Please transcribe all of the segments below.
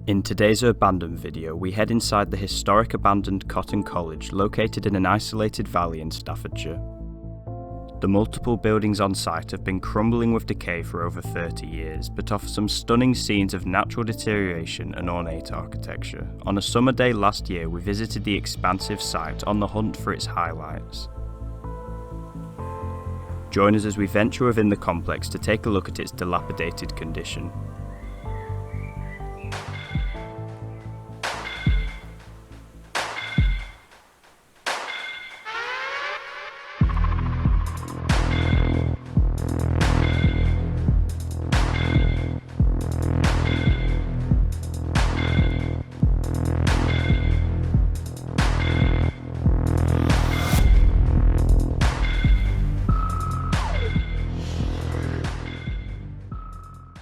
In today's Urbandoned video, we head inside the historic abandoned Cotton College located in an isolated valley in Staffordshire. The multiple buildings on site have been crumbling with decay for over 30 years, but offer some stunning scenes of natural deterioration and ornate architecture. On a summer day last year, we visited the expansive site on the hunt for its highlights. Join us as we venture within the complex to take a look at its dilapidated condition.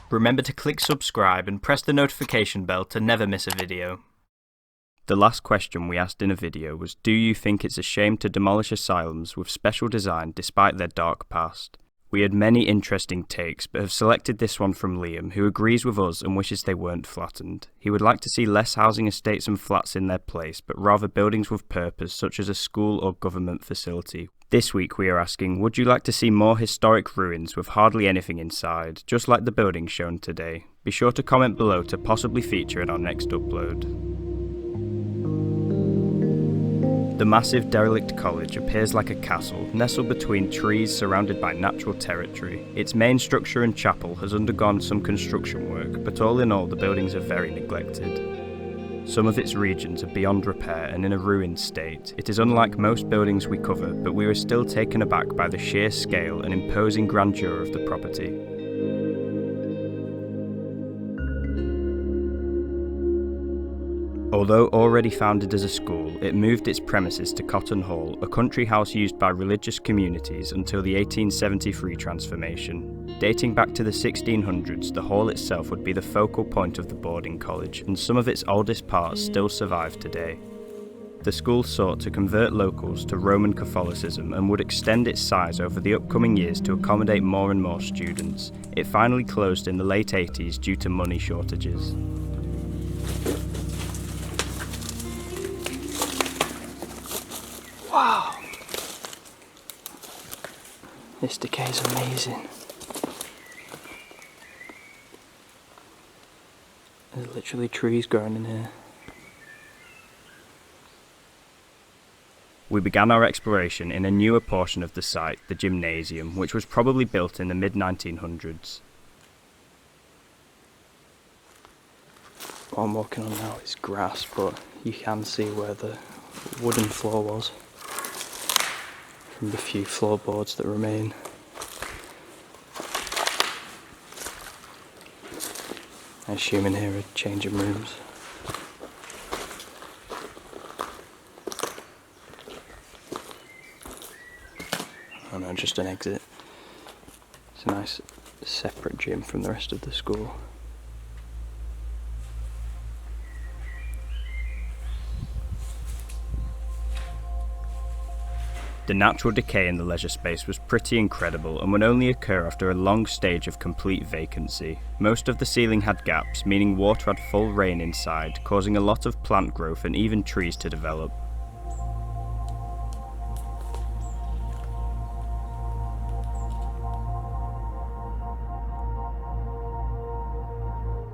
Remember to click subscribe and press the notification bell to never miss a video. The last question we asked in a video was, do you think it's a shame to demolish asylums with special design despite their dark past? We had many interesting takes, but have selected this one from Liam, who agrees with us and wishes they weren't flattened. He would like to see less housing estates and flats in their place, but rather buildings with purpose such as a school or government facility. This week we are asking, would you like to see more historic ruins with hardly anything inside, just like the building shown today? Be sure to comment below to possibly feature in our next upload. The massive Derelict College appears like a castle, nestled between trees surrounded by natural territory. Its main structure and chapel has undergone some construction work, but all in all the buildings are very neglected. Some of its regions are beyond repair and in a ruined state. It is unlike most buildings we cover, but we were still taken aback by the sheer scale and imposing grandeur of the property. Although already founded as a school, it moved its premises to Cotton Hall, a country house used by religious communities until the 1873 transformation. Dating back to the 1600s, the hall itself would be the focal point of the boarding college, and some of its oldest parts still survive today. The school sought to convert locals to Roman Catholicism and would extend its size over the upcoming years to accommodate more and more students. It finally closed in the late 80s due to money shortages. Wow! This decay is amazing. There's literally trees growing in here. We began our exploration in a newer portion of the site, the Gymnasium, which was probably built in the mid-1900s. What I'm walking on now is grass, but you can see where the wooden floor was from the few floorboards that remain. I assume in here are changing rooms. Oh no, just an exit. It's a nice separate gym from the rest of the school. The natural decay in the leisure space was pretty incredible and would only occur after a long stage of complete vacancy. Most of the ceiling had gaps, meaning water had full rain inside, causing a lot of plant growth and even trees to develop.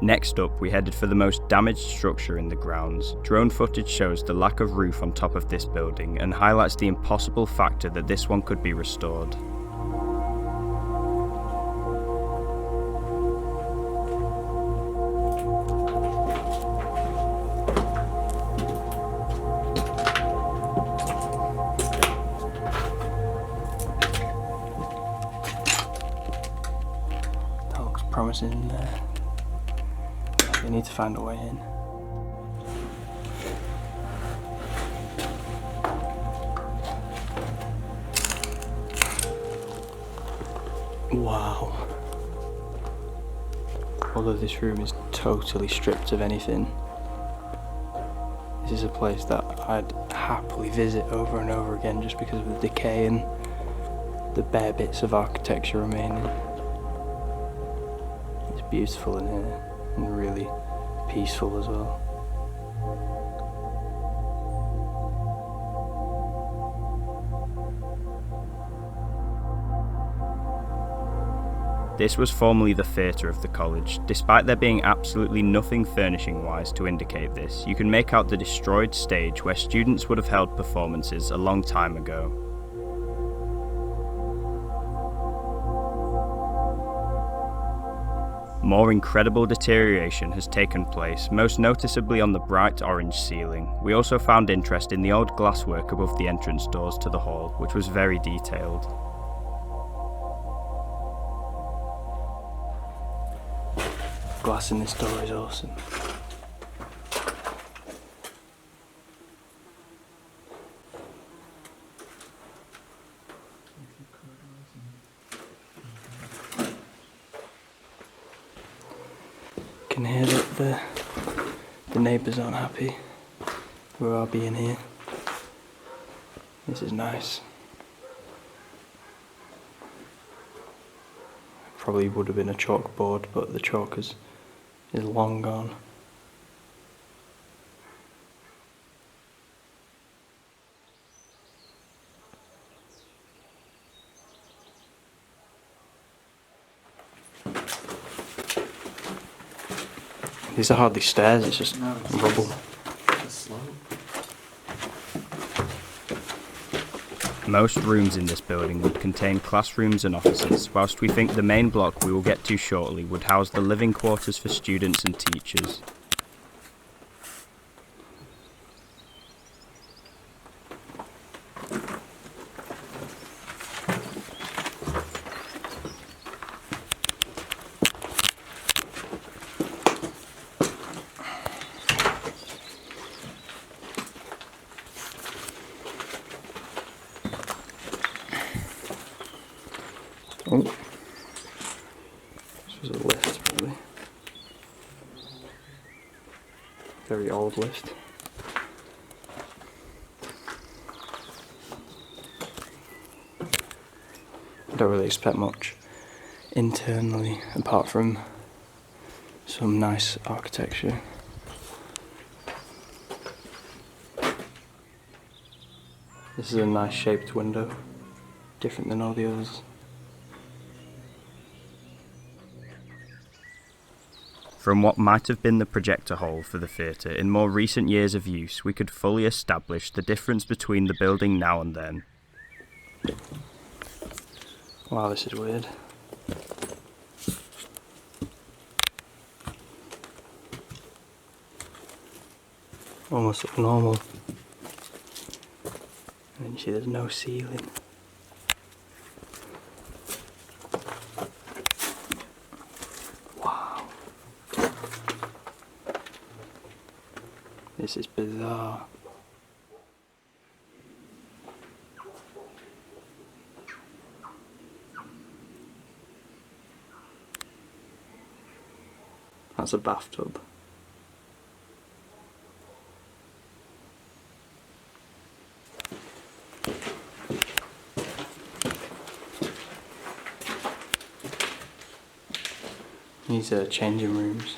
Next up, we headed for the most damaged structure in the grounds. Drone footage shows the lack of roof on top of this building and highlights the impossible factor that this one could be restored. That looks promising in there. We need to find a way in. Wow. Although this room is totally stripped of anything, this is a place that I'd happily visit over and over again just because of the decay and the bare bits of architecture remaining. beautiful in here and really peaceful as well. This was formerly the theatre of the college. Despite there being absolutely nothing furnishing-wise to indicate this, you can make out the destroyed stage where students would have held performances a long time ago. More incredible deterioration has taken place, most noticeably on the bright orange ceiling. We also found interest in the old glasswork above the entrance doors to the hall, which was very detailed. Glass in this door is awesome. Can hear that the neighbours aren't happy with our being here. This is nice. Probably would have been a chalkboard, but the chalk is long gone. These are hardly stairs, it's just rubble. Most rooms in this building would contain classrooms and offices, whilst we think the main block we will get to shortly would house the living quarters for students and teachers. Oh, this was a lift, probably. Very old lift. I don't really expect much internally, apart from some nice architecture. This is a nice shaped window, different than all the others. From what might have been the projector hall for the theatre in more recent years of use, we could fully establish the difference between the building now and then. Wow, this is weird. Almost look normal. And then you see there's no ceiling. This is bizarre. That's a bathtub. These are changing rooms.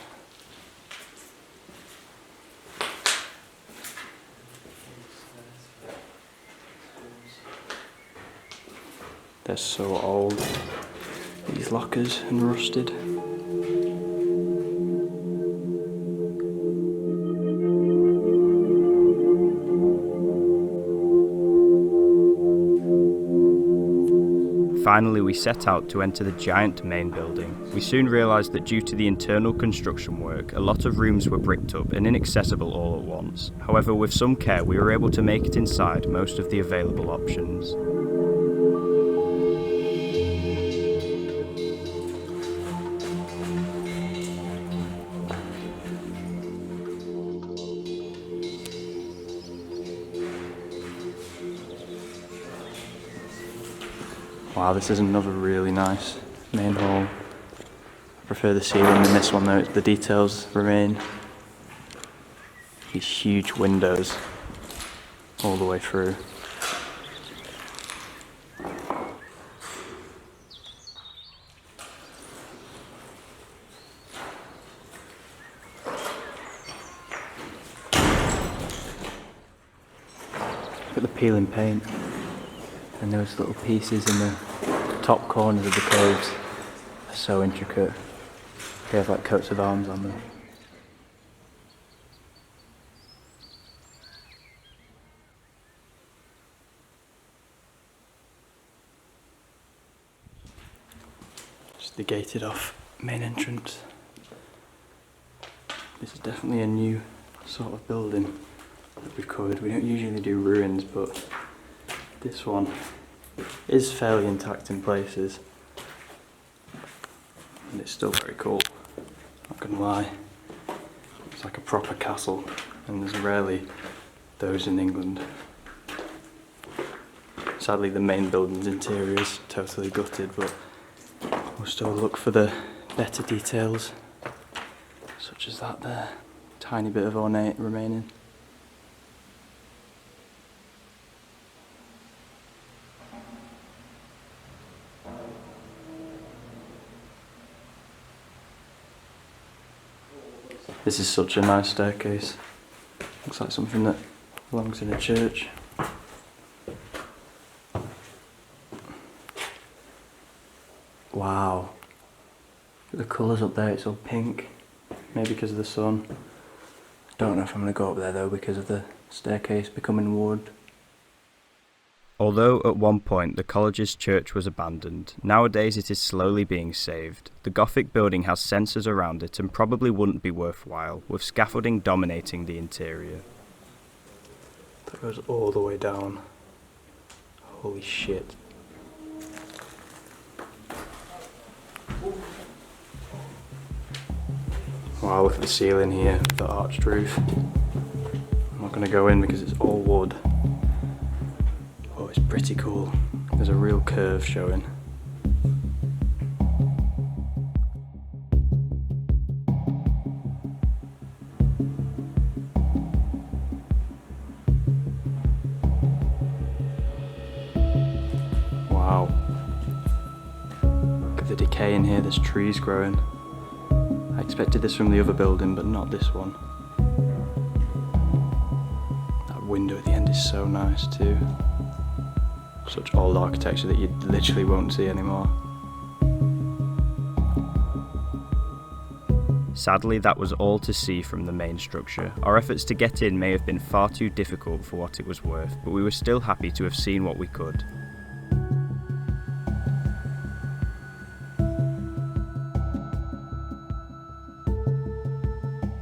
They're so old, these lockers, and rusted. Finally, we set out to enter the giant main building. We soon realised that due to the internal construction work, a lot of rooms were bricked up and inaccessible all at once. However, with some care, we were able to make it inside most of the available options. Wow, this is another really nice main hall. I prefer the ceiling in this one though, the details remain. These huge windows all the way through. at the peeling paint. And those little pieces in the top corners of the coves are so intricate. They have like coats of arms on them. Just the gated off main entrance. This is definitely a new sort of building that we've covered. We don't usually do ruins, but this one is fairly intact in places. And it's still very cool, not gonna lie. It's like a proper castle, and there's rarely those in England. Sadly, the main building's interior is totally gutted, but we'll still look for the better details, such as that there. Tiny bit of ornate remaining. This is such a nice staircase. Looks like something that belongs in a church. Wow. The colours up there, it's all pink. Maybe because of the sun. Don't know if I'm going to go up there though because of the staircase becoming wood. Although at one point the college's church was abandoned, nowadays it is slowly being saved. The Gothic building has sensors around it and probably wouldn't be worthwhile, with scaffolding dominating the interior. That goes all the way down. Holy shit. Wow, look at the ceiling here, the arched roof. I'm not going to go in because it's all wood. Oh, it's pretty cool. There's a real curve showing. Wow. Look at the decay in here, there's trees growing. I expected this from the other building, but not this one. That window at the end is so nice too. Such old architecture that you literally won't see anymore. Sadly, that was all to see from the main structure. Our efforts to get in may have been far too difficult for what it was worth, but we were still happy to have seen what we could.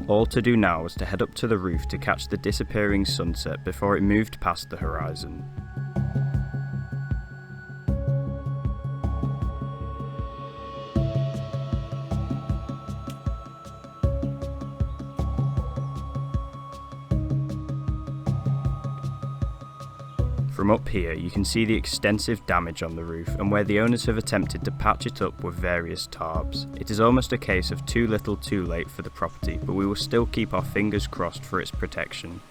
All to do now was to head up to the roof to catch the disappearing sunset before it moved past the horizon. From up here you can see the extensive damage on the roof and where the owners have attempted to patch it up with various tarbs. It is almost a case of too little too late for the property, but we will still keep our fingers crossed for its protection.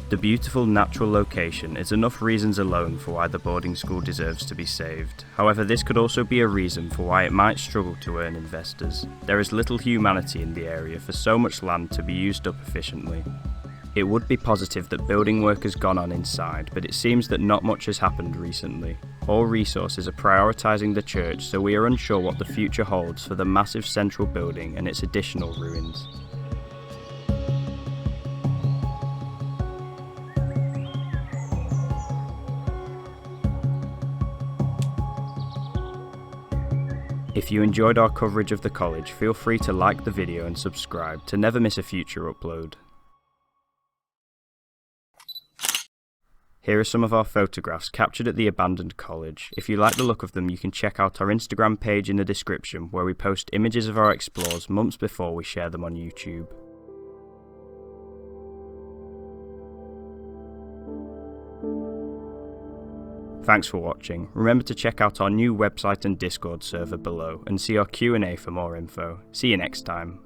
The beautiful natural location is enough reasons alone for why the boarding school deserves to be saved. However, this could also be a reason for why it might struggle to earn investors. There is little humanity in the area for so much land to be used up efficiently. It would be positive that building work has gone on inside, but it seems that not much has happened recently. All resources are prioritising the church, so we are unsure what the future holds for the massive central building and its additional ruins. If you enjoyed our coverage of the college, feel free to like the video and subscribe to never miss a future upload. Here are some of our photographs captured at the abandoned college. If you like the look of them, you can check out our Instagram page in the description where we post images of our explores months before we share them on YouTube. Thanks for watching. Remember to check out our new website and Discord server below and see our Q&A for more info. See you next time.